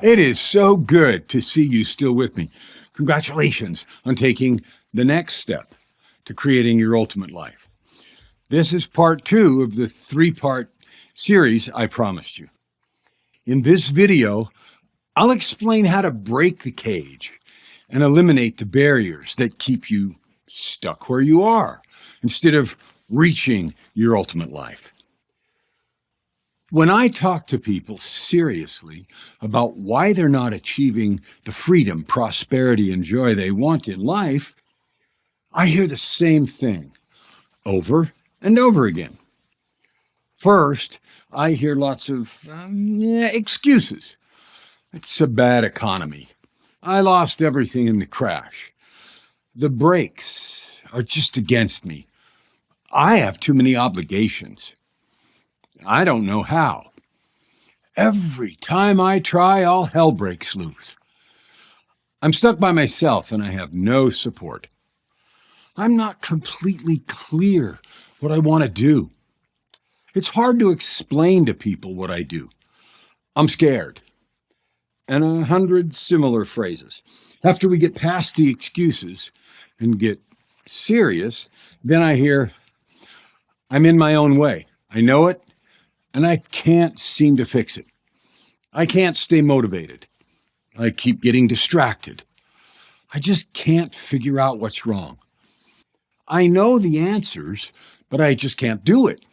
It is so good to see you still with me. Congratulations on taking the next step to creating your ultimate life. This is part 2 of the 3-part series I promised you. In this video, I'll explain how to break the cage and eliminate the barriers that keep you stuck where you are instead of reaching your ultimate life. When I talk to people seriously about why they're not achieving the freedom, prosperity, and joy they want in life, I hear the same thing over and over again. First, I hear lots of excuses. It's a bad economy. I lost everything in the crash. The brakes are just against me. I have too many obligations. I don't know how. Every time I try, all hell breaks loose. I'm stuck by myself and I have no support. I'm not completely clear what I want to do. It's hard to explain to people what I do. I'm scared. And 100 similar phrases. After we get past the excuses and get serious, then I hear, I'm in my own way. I know it, and I can't seem to fix it. I can't stay motivated. I keep getting distracted. I just can't figure out what's wrong. I know the answers, but I just can't do it.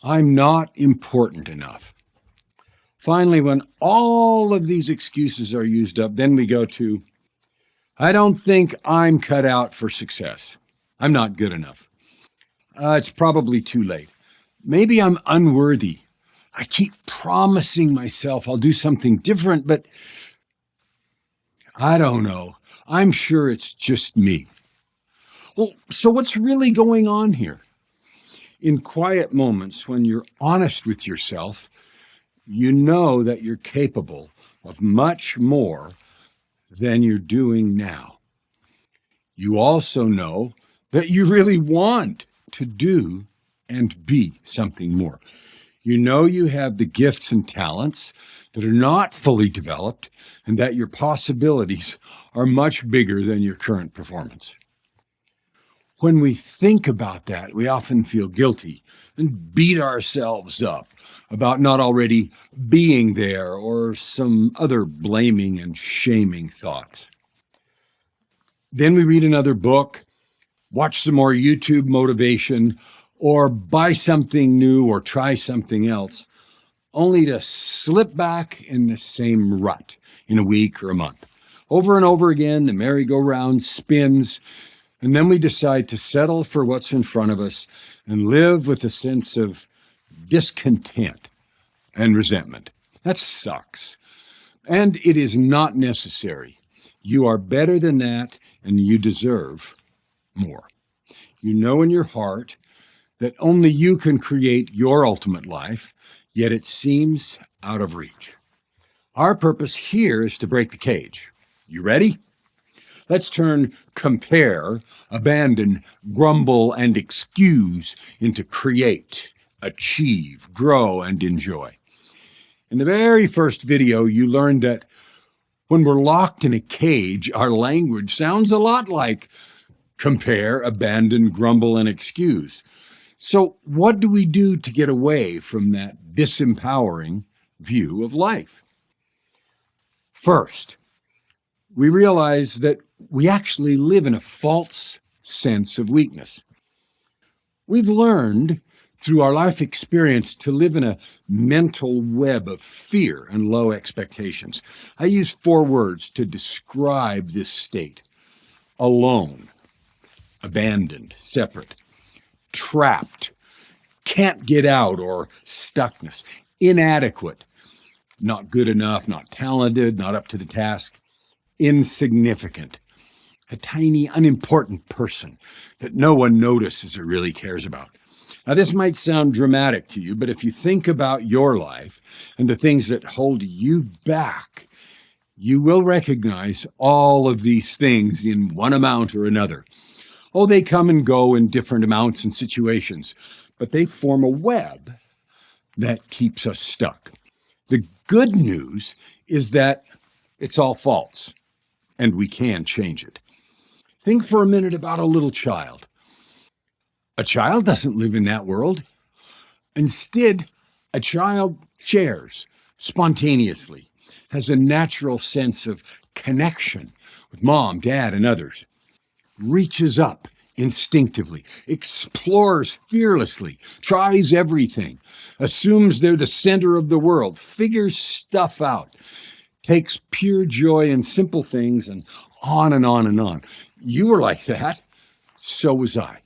I'm not important enough. Finally, when all of these excuses are used up, then we go to, I don't think I'm cut out for success. I'm not good enough. It's probably too late. Maybe I'm unworthy. I keep promising myself I'll do something different, but I don't know. I'm sure it's just me. Well, so what's really going on here? In quiet moments, when you're honest with yourself, you know that you're capable of much more than you're doing now. You also know that you really want to do and be something more. You know you have the gifts and talents that are not fully developed and that your possibilities are much bigger than your current performance. When we think about that, we often feel guilty and beat ourselves up about not already being there or some other blaming and shaming thoughts. Then we read another book, watch some more YouTube motivation, or buy something new or try something else, only to slip back in the same rut in a week or a month. Over and over again, the merry-go-round spins, and then we decide to settle for what's in front of us and live with a sense of discontent and resentment. That sucks. And it is not necessary. You are better than that, and you deserve more. You know in your heart that only you can create your ultimate life, yet it seems out of reach. Our purpose here is to break the cage. You ready? Let's turn compare, abandon, grumble, and excuse into create, achieve, grow, and enjoy. In the very first video, you learned that when we're locked in a cage, our language sounds a lot like compare, abandon, grumble, and excuse. So what do we do to get away from that disempowering view of life? First, we realize that we actually live in a false sense of weakness. We've learned through our life experience to live in a mental web of fear and low expectations. I use 4 words to describe this state: alone, abandoned, separate, trapped, can't get out or stuckness, inadequate, not good enough, not talented, not up to the task, insignificant, a tiny, unimportant person that no one notices or really cares about. Now, this might sound dramatic to you, but if you think about your life and the things that hold you back, you will recognize all of these things in one amount or another. Oh, they come and go in different amounts and situations, but they form a web that keeps us stuck. The good news is that it's all false, and we can change it. Think for a minute about a little child. A child doesn't live in that world. Instead, a child shares spontaneously, has a natural sense of connection with mom, dad, and others, reaches up instinctively, explores fearlessly, tries everything, assumes they're the center of the world, figures stuff out, takes pure joy in simple things, and on and on and on. You were like that. So was I.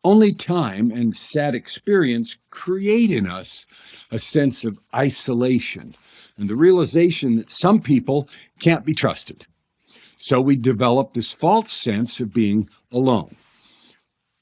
Only time and sad experience create in us a sense of isolation and the realization that some people can't be trusted. So we develop this false sense of being alone.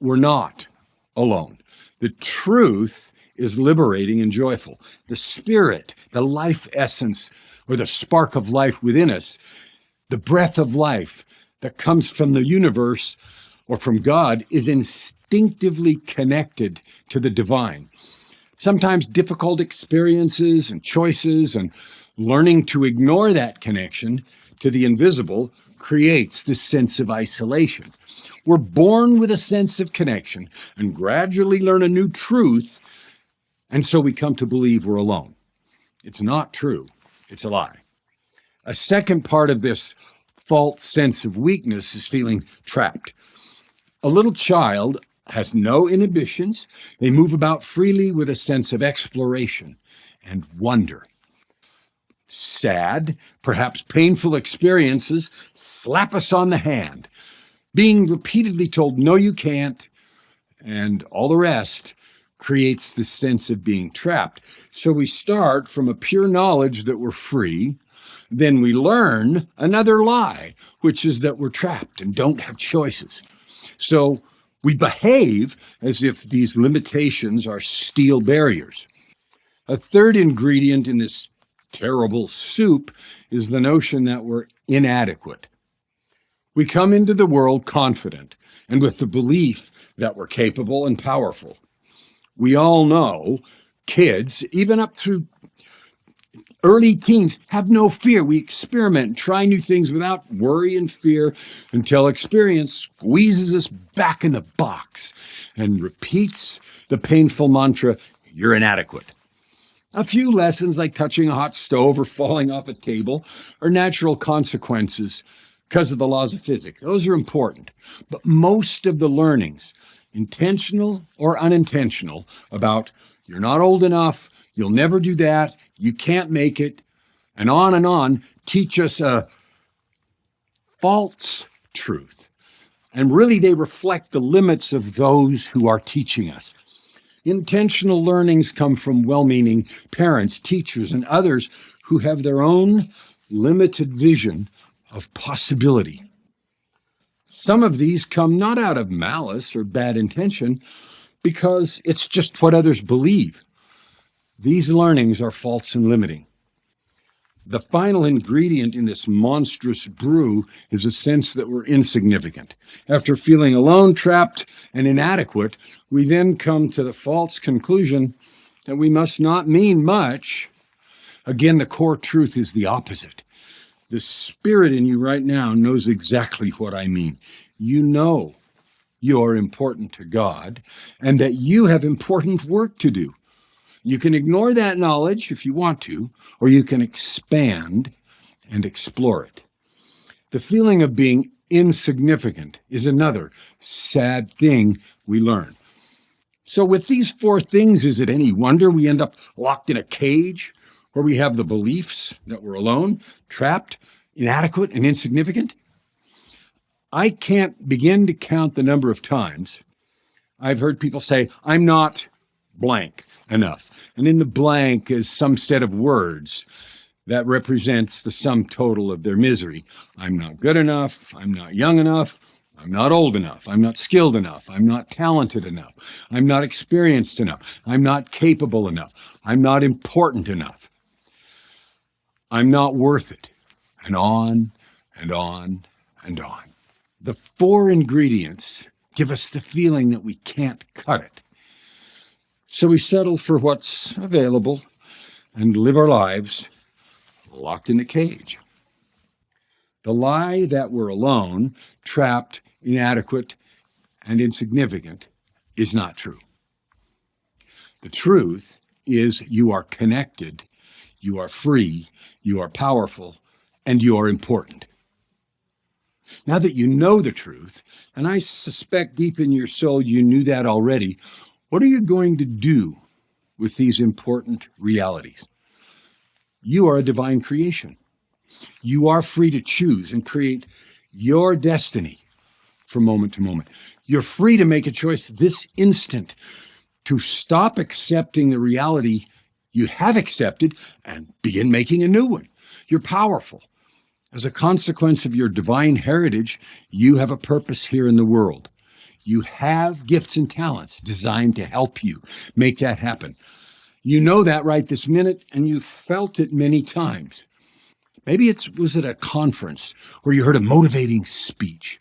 We're not alone. The truth is liberating and joyful. The spirit, the life essence, or the spark of life within us, the breath of life that comes from the universe or from God, is instinctively connected to the divine. Sometimes difficult experiences and choices and learning to ignore that connection to the invisible creates this sense of isolation. We're born with a sense of connection and gradually learn a new truth, and so we come to believe we're alone. It's not true. It's a lie. A second part of this false sense of weakness is feeling trapped. A little child has no inhibitions. They move about freely with a sense of exploration and wonder. Sad, perhaps painful experiences slap us on the hand. Being repeatedly told, no, you can't, and all the rest creates this sense of being trapped. So we start from a pure knowledge that we're free. Then we learn another lie, which is that we're trapped and don't have choices. So we behave as if these limitations are steel barriers. A third ingredient in this terrible soup is the notion that we're inadequate. We come into the world confident and with the belief that we're capable and powerful. We all know kids, even up through early teens, have no fear. We experiment and try new things without worry and fear until experience squeezes us back in the box and repeats the painful mantra, you're inadequate. A few lessons like touching a hot stove or falling off a table are natural consequences because of the laws of physics. Those are important. But most of the learnings, intentional or unintentional, about you're not old enough, you'll never do that, you can't make it, and on, teach us a false truth. And really they reflect the limits of those who are teaching us. Intentional learnings come from well-meaning parents, teachers, and others who have their own limited vision of possibility. Some of these come not out of malice or bad intention, because it's just what others believe. These learnings are false and limiting. The final ingredient in this monstrous brew is a sense that we're insignificant. After feeling alone, trapped, and inadequate, we then come to the false conclusion that we must not mean much. Again, the core truth is the opposite. The spirit in you right now knows exactly what I mean. You know you're important to God and that you have important work to do. You can ignore that knowledge if you want to, or you can expand and explore it. The feeling of being insignificant is another sad thing we learn. So with these four things, is it any wonder we end up locked in a cage where we have the beliefs that we're alone, trapped, inadequate, and insignificant? I can't begin to count the number of times I've heard people say, I'm not blank enough. And in the blank is some set of words that represents the sum total of their misery. I'm not good enough. I'm not young enough. I'm not old enough. I'm not skilled enough. I'm not talented enough. I'm not experienced enough. I'm not capable enough. I'm not important enough. I'm not worth it. And on and on and on. The four ingredients give us the feeling that we can't cut it. So we settle for what's available, and live our lives locked in a cage. The lie that we're alone, trapped, inadequate, and insignificant is not true. The truth is you are connected, you are free, you are powerful, and you are important. Now that you know the truth, and I suspect deep in your soul you knew that already, what are you going to do with these important realities? You are a divine creation. You are free to choose and create your destiny from moment to moment. You're free to make a choice this instant to stop accepting the reality you have accepted and begin making a new one. You're powerful. As a consequence of your divine heritage, you have a purpose here in the world. You have gifts and talents designed to help you make that happen. You know that right this minute, and you've felt it many times. Maybe it was at a conference where you heard a motivating speech.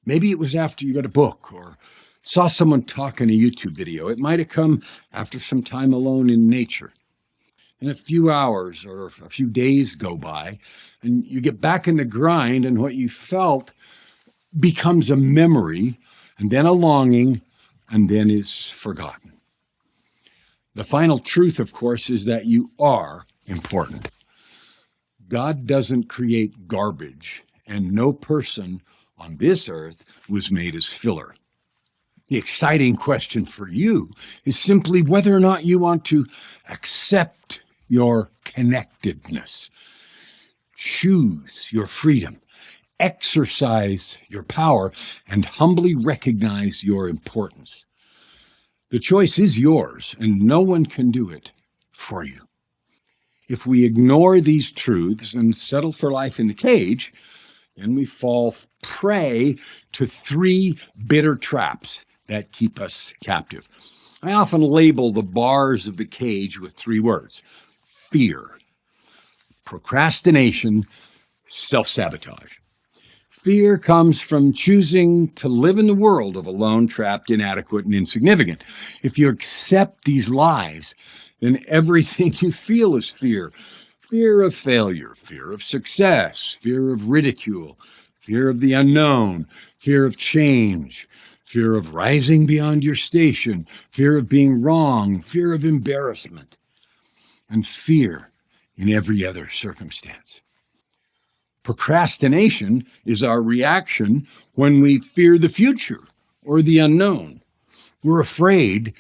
Maybe it was after you read a book or saw someone talk in a YouTube video. It might have come after some time alone in nature. And a few hours or a few days go by, and you get back in the grind, and what you felt becomes a memory, and then a longing, and then is forgotten. The final truth, of course, is that you are important. God doesn't create garbage, and no person on this earth was made as filler. The exciting question for you is simply whether or not you want to accept your connectedness, choose your freedom, exercise your power, and humbly recognize your importance. The choice is yours, and no one can do it for you. If we ignore these truths and settle for life in the cage, then we fall prey to three bitter traps that keep us captive. I often label the bars of the cage with three words: fear, procrastination, self-sabotage. Fear comes from choosing to live in the world of alone, trapped, inadequate, and insignificant. If you accept these lies, then everything you feel is fear. Fear of failure, fear of success, fear of ridicule, fear of the unknown, fear of change, fear of rising beyond your station, fear of being wrong, fear of embarrassment, and fear in every other circumstance. Procrastination is our reaction when we fear the future or the unknown. We're afraid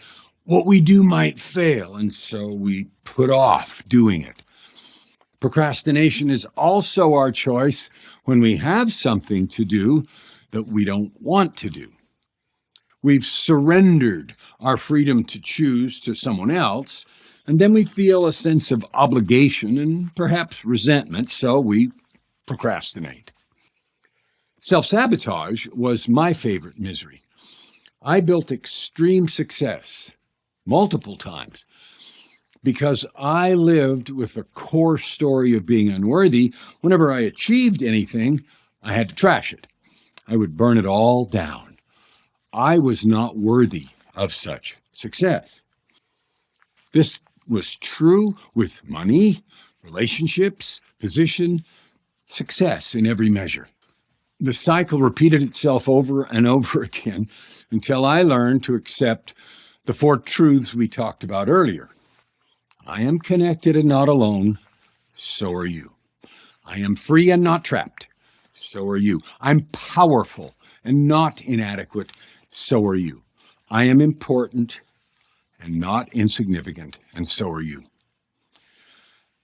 what we do might fail, and so we put off doing it. Procrastination is also our choice when we have something to do that we don't want to do. We've surrendered our freedom to choose to someone else, and then we feel a sense of obligation and perhaps resentment, so we procrastinate. Self-sabotage was my favorite misery. I built extreme success multiple times because I lived with the core story of being unworthy. Whenever I achieved anything, I had to trash it. I would burn it all down. I was not worthy of such success. This was true with money, relationships, position, success in every measure. The cycle repeated itself over and over again until I learned to accept the four truths we talked about earlier. I am connected and not alone, so are you. I am free and not trapped, so are you. I'm powerful and not inadequate, so are you. I am important and not insignificant, and so are you.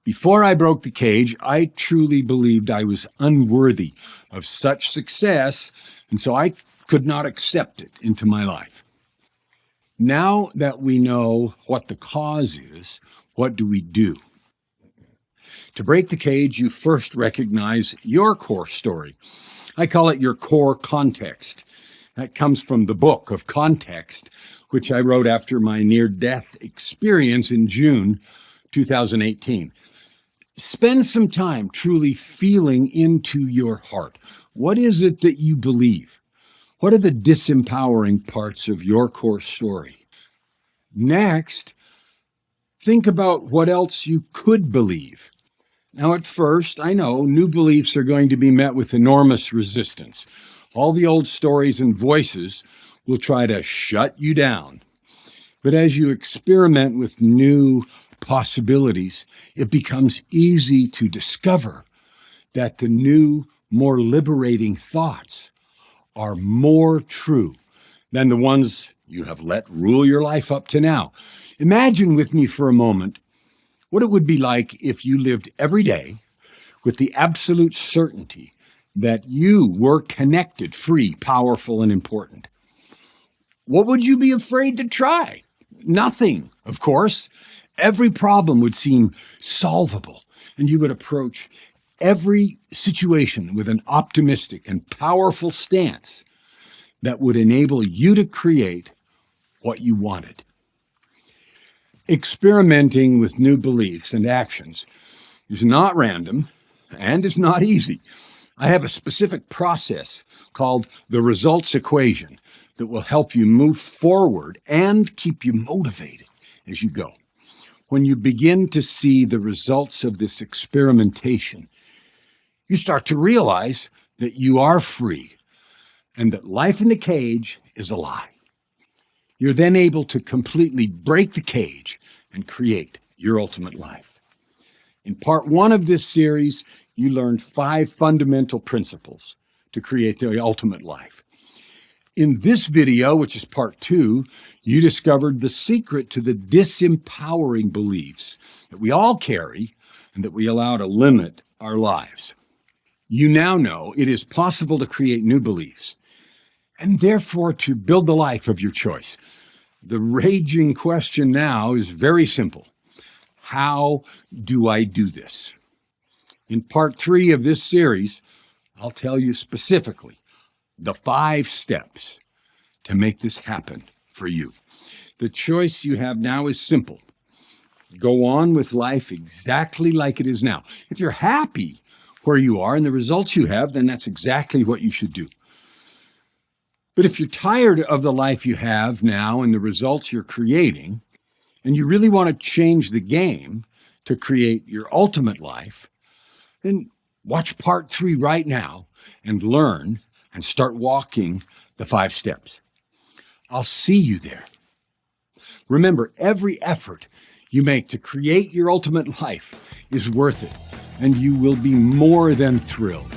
Before I broke the cage, I truly believed I was unworthy of such success, and so I could not accept it into my life. Now that we know what the cause is, what do we do? To break the cage, you first recognize your core story. I call it your core context. That comes from the book of Context, which I wrote after my near-death experience in June 2018. Spend some time truly feeling into your heart. What is it that you believe? What are the disempowering parts of your core story? Next, Think about what else you could believe. Now, at first, I know new beliefs are going to be met with enormous resistance. All the old stories and voices will try to shut you down. But as you experiment with new possibilities, it becomes easy to discover that the new, more liberating thoughts are more true than the ones you have let rule your life up to now. Imagine with me for a moment what it would be like if you lived every day with the absolute certainty that you were connected, free, powerful, and important. What would you be afraid to try? Nothing, of course. Every problem would seem solvable, and you would approach every situation with an optimistic and powerful stance that would enable you to create what you wanted. Experimenting with new beliefs and actions is not random and is not easy. I have a specific process called the results equation that will help you move forward and keep you motivated as you go. When you begin to see the results of this experimentation, you start to realize that you are free and that life in the cage is a lie. You're then able to completely break the cage and create your ultimate life. In part 1 of this series, you learned 5 fundamental principles to create the ultimate life. In this video, which is part 2, you discovered the secret to the disempowering beliefs that we all carry and that we allow to limit our lives. You now know it is possible to create new beliefs and therefore to build the life of your choice. The raging question now is very simple. How do I do this? In part 3 of this series, I'll tell you specifically the 5 steps to make this happen for you. The choice you have now is simple. Go on with life exactly like it is now. If you're happy where you are and the results you have, then that's exactly what you should do. But if you're tired of the life you have now and the results you're creating, and you really want to change the game to create your ultimate life, then watch part 3 right now and learn and start walking the 5 steps. I'll see you there. Remember, every effort you make to create your ultimate life is worth it, and you will be more than thrilled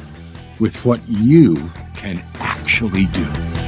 with what you can actually do.